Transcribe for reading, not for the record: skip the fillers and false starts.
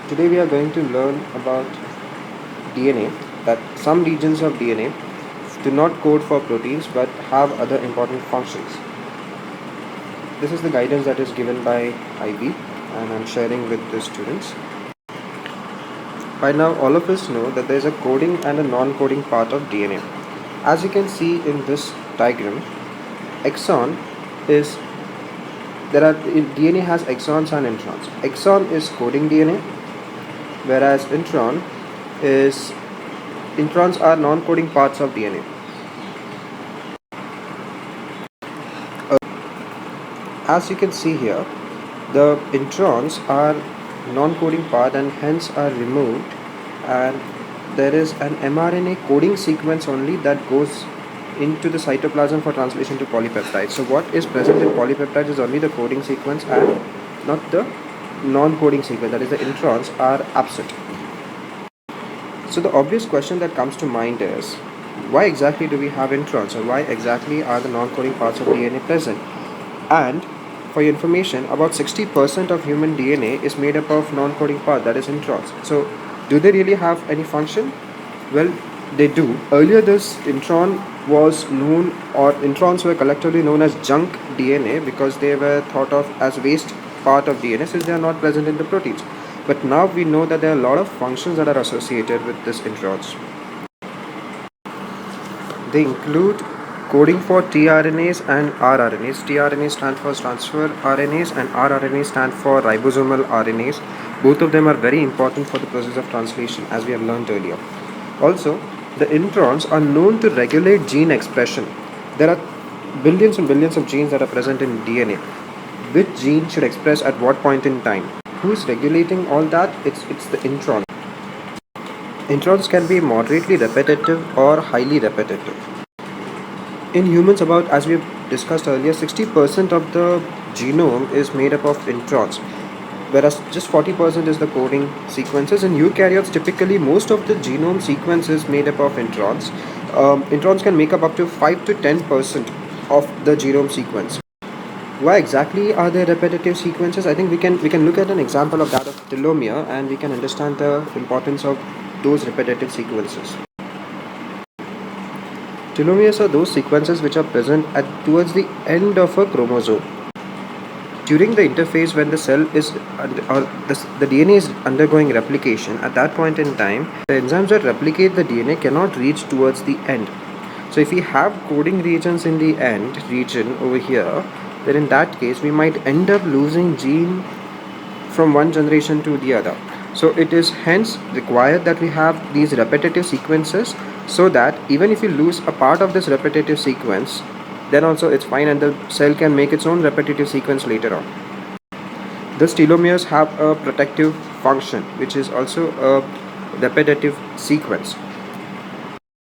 Today we are going to learn about DNA, that some regions of DNA do not code for proteins but have other important functions. This is the guidance that is given by IB and I'm sharing with the students. By now all of us know that there is a coding and a non-coding part of DNA. As you can see in this diagram, exon is DNA has exons and introns. Exon is coding DNA, whereas introns are non-coding parts of DNA. As you can see here, the introns are non-coding part and hence are removed, and there is an mRNA coding sequence only that goes into the cytoplasm for translation to polypeptides. So what is present in polypeptides is only the coding sequence and not the non-coding sequence, that is the introns are absent. So the obvious question that comes to mind is, why exactly do we have introns, or why exactly are the non-coding parts of DNA present? And for your information, about 60% of human DNA is made up of non-coding part, that is introns. So do they really have any function? Well, they do. Earlier this intron was known, or introns were collectively known as junk DNA, because they were thought of as waste part of DNA since they are not present in the proteins. But now we know that there are a lot of functions that are associated with this introns. They include coding for tRNAs and rRNAs. tRNAs stand for transfer RNAs and rRNAs stand for ribosomal RNAs. Both of them are very important for the process of translation, as we have learned earlier. Also, the introns are known to regulate gene expression. There are billions and billions of genes that are present in DNA. Which gene should express at what point in time? Who is regulating all that? It's the intron. Introns can be moderately repetitive or highly repetitive. In humans, about, as we discussed earlier, 60% of the genome is made up of introns, whereas just 40% is the coding sequences. In eukaryotes, typically most of the genome sequence is made up of introns. Introns can make up to 5 to 10% of the genome sequence. Why exactly are there repetitive sequences? I think we can look at an example of that of telomere, and we can understand the importance of those repetitive sequences. Telomeres are those sequences which are present towards the end of a chromosome. During the interphase, when the cell is the DNA is undergoing replication, at that point in time, the enzymes that replicate the DNA cannot reach towards the end. So if we have coding regions in the end region over here, then in that case we might end up losing gene from one generation to the other. So it is hence required that we have these repetitive sequences, so that even if you lose a part of this repetitive sequence, then also it's fine and the cell can make its own repetitive sequence later on. Thus telomeres have a protective function, which is also a repetitive sequence.